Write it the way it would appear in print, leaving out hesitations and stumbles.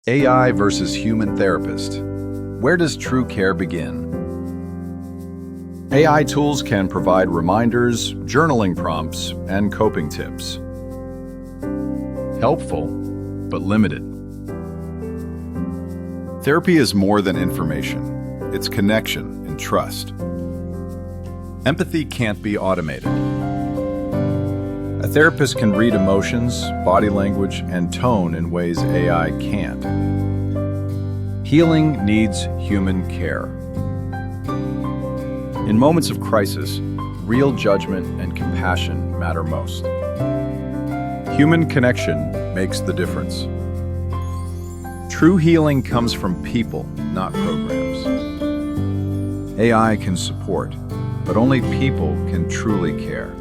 AI versus human therapist. Where does true care begin? AI tools can provide reminders, journaling prompts, and coping tips. Helpful, but limited. Therapy is more than information. It's connection and trust. Empathy can't be automated. A therapist can read emotions, body language, and tone in ways AI can't. Healing needs human care. In moments of crisis, real judgment and compassion matter most. Human connection makes the difference. True healing comes from people, not programs. AI can support, but only people can truly care.